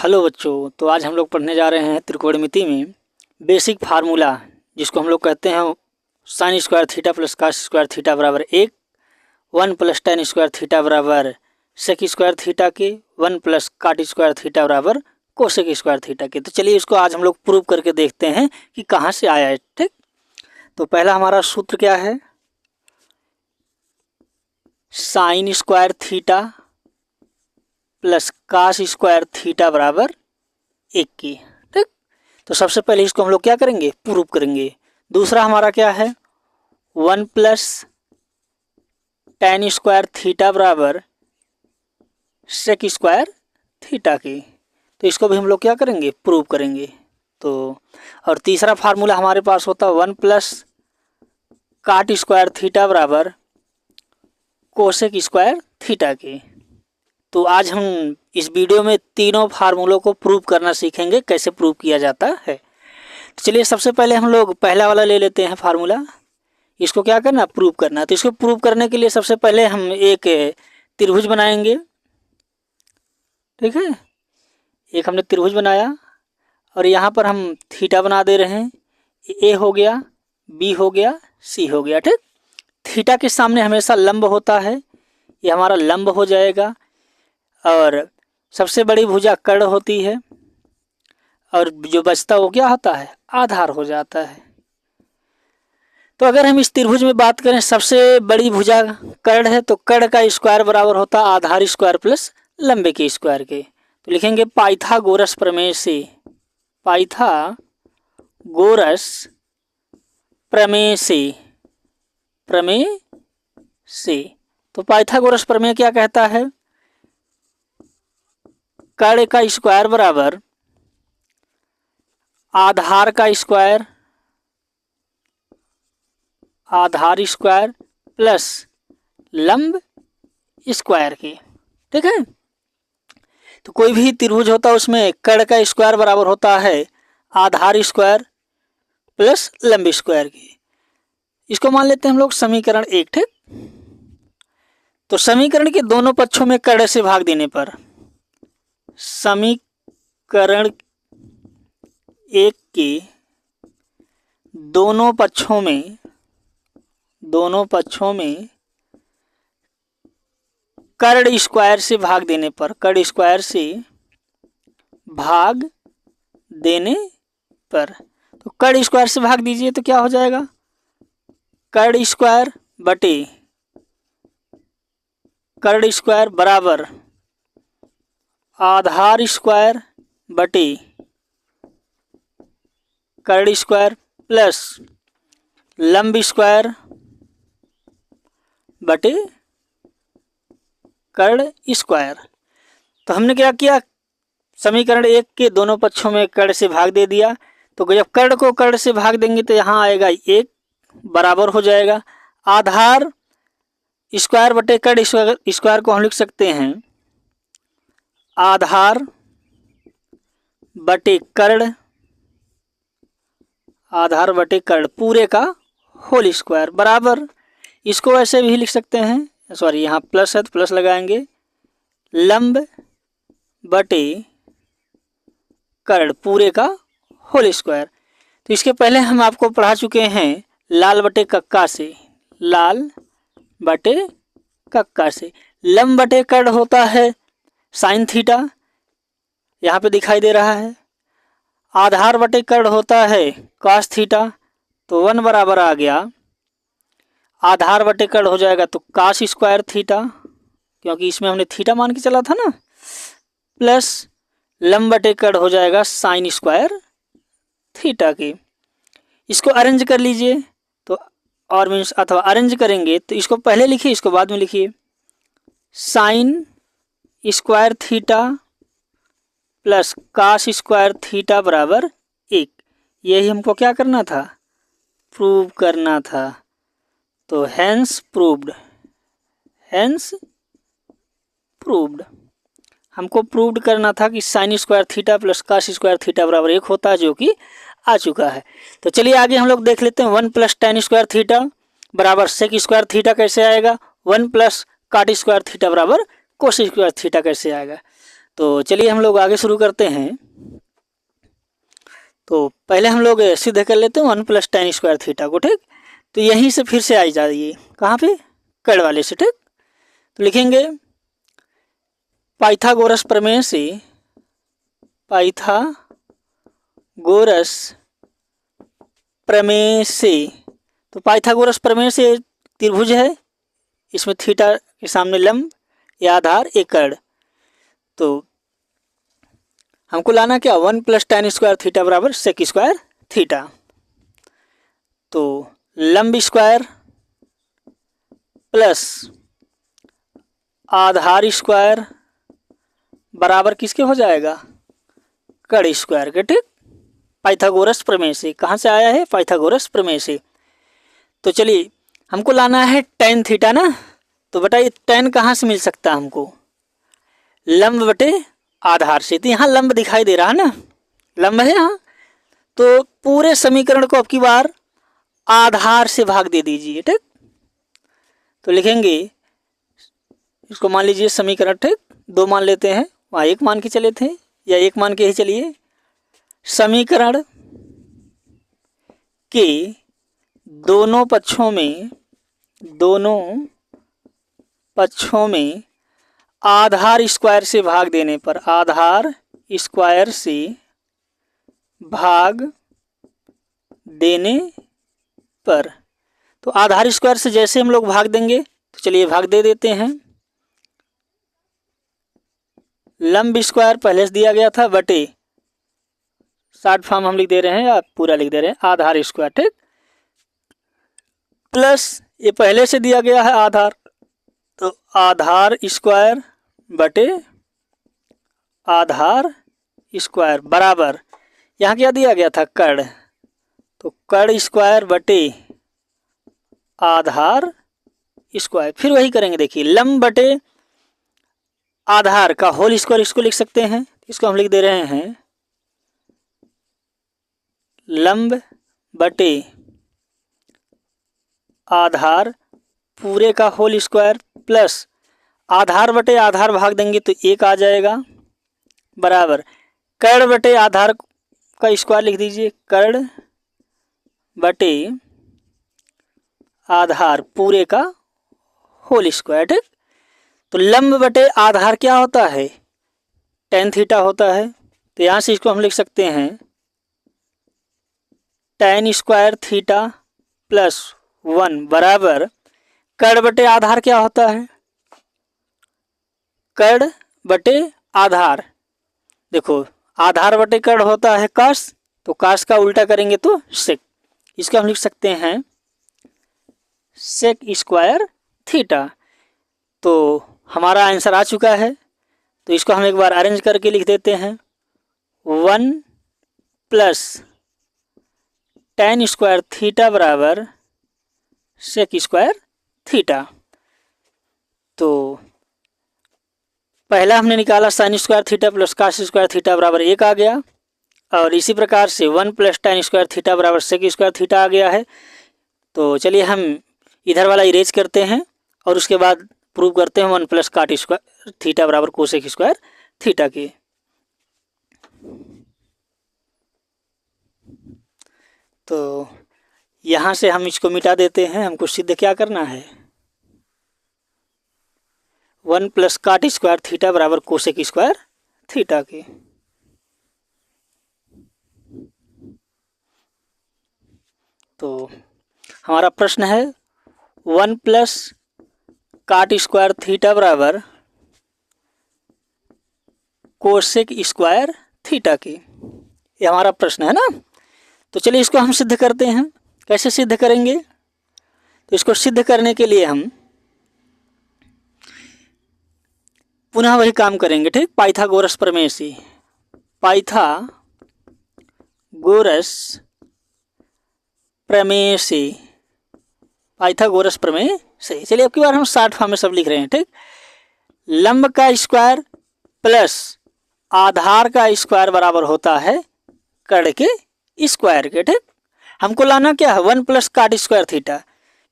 Hello बच्चों, तो आज हम लोग पढ़ने जा रहे हैं त्रिकोणमिति में बेसिक फार्मूला, जिसको हम लोग कहते हैं sine square theta plus cos square theta बराबर 1 प्लस टेन स्क्वायर थीटा बराबर सेक स्क्वायर थीटा के 1 प्लस काट स्क्वायर थीटा बराबर कोसेक स्क्वायर थीटा के। तो चलिए इसको आज हम लोग प्रूव करके देखते हैं कि कहाँ से आया है। ठीक, तो पहला हमारा सूत्र क्या है, sine square theta plus cos square theta बराबर 1 की। ठीक, तो सबसे पहले इसको हम लोग क्या करेंगे, प्रूव करेंगे। दूसरा हमारा क्या है, 1 प्लस टेन स्क्वायर थीटा बराबर सेक स्क्वायर थीटा की। तो इसको भी हम लोग क्या करेंगे, प्रूव करेंगे। तो और तीसरा फार्मूला हमारे पास होता है 1 प्लस काट स्क्वायर थीटा बराबर कोसेक स्क्वायर थीटा की। तो आज हम इस वीडियो में तीनों फार्मूलों को प्रूव करना सीखेंगे, कैसे प्रूव किया जाता है। तो चलिए सबसे पहले हम लोग पहला वाला ले लेते हैं फार्मूला। इसको क्या करना, प्रूव करना। तो इसको प्रूव करने के लिए सबसे पहले हम एक त्रिभुज बनाएंगे। ठीक है, एक हमने त्रिभुज बनाया और यहाँ पर हम थीटा बना दे रहे हैं। ए हो गया, बी हो गया, सी हो गया। ठीक, थीटा के सामने हमेशा लंब होता है, ये हमारा लंब हो जाएगा। और सबसे बड़ी भुजा कर्ण होती है और जो बचता वो क्या होता है, आधार हो जाता है। तो अगर हम इस त्रिभुज में बात करें, सबसे बड़ी भुजा कर्ण है, तो कर्ण का स्क्वायर बराबर होता है आधार स्क्वायर प्लस लंबे के स्क्वायर के। तो लिखेंगे पाइथागोरस प्रमेय से, पाइथागोरस प्रमेय से। तो पाइथागोरस प्रमेय क्या कहता है, कर्ण का स्क्वायर बराबर आधार स्क्वायर प्लस लंब स्क्वायर के। ठीक है, तो कोई भी त्रिभुज होता है उसमें कर्ण का स्क्वायर बराबर होता है आधार स्क्वायर प्लस लंब स्क्वायर के। इसको मान लेते हैं हम लोग समीकरण 1। ठीक, तो समीकरण के दोनों पक्षों में कर्ण से भाग देने पर समीकरण 1 के दोनों पक्षों में कर्ण स्क्वायर से भाग देने पर, कर्ण स्क्वायर से भाग देने पर, तो कर्ण स्क्वायर से भाग दीजिए तो क्या हो जाएगा, कर्ण स्क्वायर बटे कर्ण स्क्वायर बराबर आधार स्क्वायर बटे कर्ण स्क्वायर प्लस लंब स्क्वायर बटे कर्ण स्क्वायर। तो हमने क्या किया, समीकरण 1 के दोनों पक्षों में कर्ण से भाग दे दिया। तो जब कर्ण को कर्ण से भाग देंगे तो यहाँ आएगा 1 बराबर हो जाएगा आधार स्क्वायर बटे कर्ण स्क्वायर को हम लिख सकते हैं आधार बटे कर्ण पूरे का होल स्क्वायर बराबर, इसको ऐसे भी लिख सकते हैं, सॉरी यहाँ प्लस है तो प्लस लगाएंगे, लंब बटे कर्ण पूरे का होल स्क्वायर। तो इसके पहले हम आपको पढ़ा चुके हैं लाल बटे कक्का से, लंब बटे कर्ण होता है साइन थीटा, यहाँ पे दिखाई दे रहा है। आधार बटे कर्ण होता है कॉस थीटा, तो 1 बराबर आ गया आधार बटे कर्ण हो जाएगा तो कॉस स्क्वायर थीटा, क्योंकि इसमें हमने थीटा मान के चला था ना, प्लस लंब बटे कर्ण हो जाएगा साइन स्क्वायर थीटा के। इसको अरेंज कर लीजिए, तो और मीन्स अथवा अरेंज करेंगे तो इसको पहले लिखिए, इसको बाद में लिखिए। Sine square theta plus cos square theta बराबर 1, यही हमको क्या करना था, प्रूव करना था। तो हेंस प्रूव्ड, हमको प्रूव्ड करना था कि sine square theta plus cos square theta बराबर 1 होता है, जो कि आ चुका है। तो चलिए आगे हम लोग देख लेते हैं 1 प्लस टेन स्क्वायर थीटा बराबर सेक स्क्वायर थीटा कैसे आएगा, 1 प्लस काट स्क्वायर थीटा बराबर कोस स्क्वायर थीटा कैसे आएगा। तो चलिए हम लोग आगे शुरू करते हैं। तो पहले हम लोग सिद्ध कर लेते हैं 1 + tan स्क्वायर थीटा को, ठीक। तो यहीं से फिर से आ जाइए, कहाँ पे, कड़ वाले से, ठीक। तो लिखेंगे पाइथागोरस प्रमेय से, पाइथागोरस प्रमेय से, तो पाइथागोरस प्रमेय से त्रिभुज है, इसमें थीटा के सामने लंब या आधार एक कड़। तो हमको लाना क्या, 1 + tan स्क्वायर थीटा बराबर सेक स्क्वायर थीटा। तो लंब स्क्वायर प्लस आधार स्क्वायर बराबर किसके हो जाएगा, कड़ स्क्वायर के, ठीक। पाइथागोरस प्रमेय से, कहाँ से आया है, पाइथागोरस प्रमेय से। तो चलिए हमको लाना है tan थीटा ना। तो बताइए tan कहाँ से मिल सकता है हमको, लंब बटे आधार से। तो यहाँ लंब दिखाई दे रहा है ना, लंब है यहाँ। तो पूरे समीकरण को अब की बार आधार से भाग दे दीजिए, ठीक। तो लिखेंगे इसको, मान लीजिए समीकरण, ठीक, 2 मान लेते हैं, वहाँ 1 मान के चले थे, या 1 मान के ही चलिए। समीकरण के दोनों पक्षों में आधार स्क्वायर से भाग देने पर, आधार स्क्वायर से भाग देने पर, तो आधार स्क्वायर से जैसे हम लोग भाग देंगे, तो चलिए भाग दे देते हैं। लंब स्क्वायर पहले से दिया गया था बटे, शॉर्ट फॉर्म हम लिख दे रहे हैं या पूरा लिख दे रहे हैं, आधार स्क्वायर, ठीक, प्लस ये पहले से दिया गया है आधार, तो आधार स्क्वायर बटे आधार स्क्वायर बराबर, यहाँ क्या दिया गया था, कड़, तो कड़ स्क्वायर बटे आधार स्क्वायर। फिर वही करेंगे, देखिए लंब बटे आधार का होल स्क्वायर, इसको लिख सकते हैं, इसको हम लिख दे रहे हैं लंब बटे आधार पूरे का होल स्क्वायर, प्लस आधार बटे आधार भाग देंगे तो 1 आ जाएगा, बराबर कड़ बटे आधार का स्क्वायर लिख दीजिए, कड़ बटे आधार पूरे का होल स्क्वायर, ठीक। तो लंब बटे आधार क्या होता है, tan थीटा होता है। तो यहाँ से इसको हम लिख सकते हैं tan स्क्वायर थीटा प्लस 1 बराबर कड़ बटे आधार क्या होता है, कड़ बटे आधार, देखो आधार बटे कड़ होता है कास, तो कास का उल्टा करेंगे तो सेक, इसको हम लिख सकते हैं सेक स्क्वायर थीटा। तो हमारा आंसर आ चुका है। तो इसको हम एक बार अरेंज करके लिख देते हैं, 1 + tan स्क्वायर थीटा बराबर सेक स्क्वायर थीटा। तो पहला हमने निकाला sin square theta plus cos square theta बराबर 1 आ गया, और इसी प्रकार से 1 + tan स्क्वायर थीटा बराबर सेक स्क्वायर थीटा आ गया है। तो चलिए हम इधर वाला इरेज करते हैं और उसके बाद प्रूव करते हैं 1 + cot स्क्वायर थीटा बराबर कोसेक स्क्वायर थीटा के। तो यहाँ से हम इसको मिटा देते हैं, हमको सिद्ध क्या करना है, 1 + cot स्क्वायर थीटा बराबर कोसेक स्क्वायर थीटा के। तो हमारा प्रश्न है 1 + cot स्क्वायर थीटा बराबर कोसेक स्क्वायर थीटा के, ये हमारा प्रश्न है ना। तो चलिए इसको हम सिद्ध करते हैं। कैसे सिद्ध करेंगे, तो इसको सिद्ध करने के लिए हम पुनः वही काम करेंगे, ठीक, पाइथागोरस प्रमेय से, पाइथागोरस प्रमेय से, पाइथागोरस प्रमेय से। चलिए अब की बार हम शॉर्ट फॉर्म में सब लिख रहे हैं, ठीक। लंब का स्क्वायर प्लस आधार का स्क्वायर बराबर होता है कड़ के स्क्वायर के, ठीक। हमको लाना क्या है, 1 + cot स्क्वायर थीटा।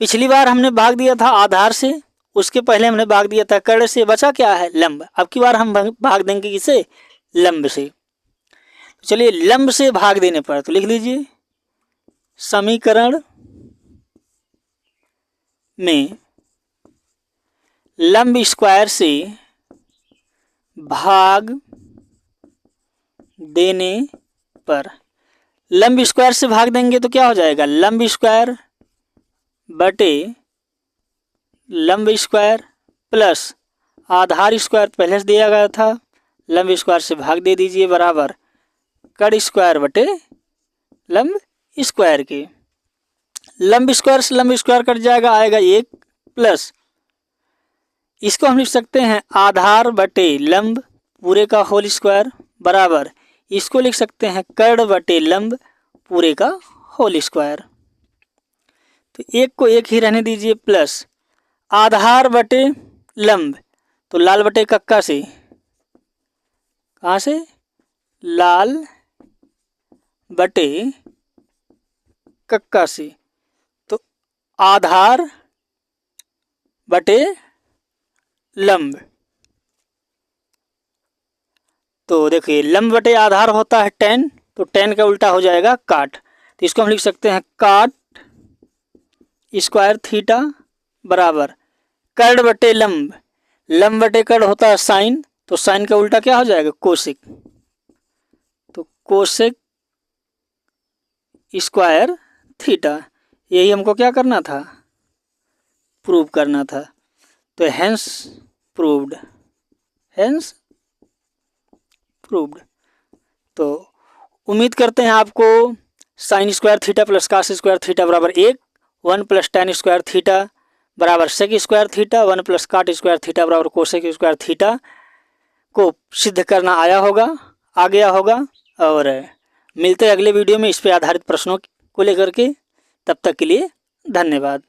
पिछली बार हमने भाग दिया था आधार से, उसके पहले हमने भाग दिया था कर्ण से, बचा क्या है लंब। अब की बार हम भाग देंगे किसे, लंब से। चलिए लंब से भाग देने पर तो लिख लीजिए समीकरण में लंब स्क्वायर से भाग देने पर, लंब स्क्वायर से भाग देंगे तो क्या हो जाएगा, लंब स्क्वायर बटे लंब स्क्वायर प्लस आधार स्क्वायर पहले से दिया गया था, लंब स्क्वायर से भाग दे दीजिए बराबर कर्ण स्क्वायर बटे लंब स्क्वायर के। लंब स्क्वायर से लंब स्क्वायर कट जाएगा, आएगा 1 प्लस इसको हम लिख सकते हैं आधार बटे लंब पूरे का होल स्क्वायर बराबर इसको लिख सकते हैं कर्ण बटे लंब पूरे का होल स्क्वायर। तो एक को एक ही रहने दीजिए प्लस आधार बटे लंब, तो लाल बटे कक्का से, कहाँ से, लाल बटे कक्का से, तो आधार बटे लंब। तो देखिए लंब बटे आधार होता है 10, तो 10 का उल्टा हो जाएगा काट, तो इसको हम लिख सकते हैं काट स्क्वायर थीटा बराबर कर्ण बटे लंब, लंब बटे कर्ण होता है साइन, तो साइन का उल्टा क्या हो जाएगा कोसेक, तो कोसेक स्क्वायर थीटा। यही हमको क्या करना था, प्रूव करना था। तो हेंस प्रूव्ड, हेंस प्रूव्ड। तो उम्मीद करते हैं आपको sine square theta plus cos square theta बराबर 1, 1 प्लस टेन स्क्वायर थीटा बराबर sec square theta, 1 plus cot square theta बराबर कोसेक स्क्वायर थीटा को सिद्ध करना आया होगा, आ गया होगा। और मिलते हैं अगले वीडियो में इस पे आधारित प्रश्नों को लेकर के, तब तक के लिए धन्यवाद।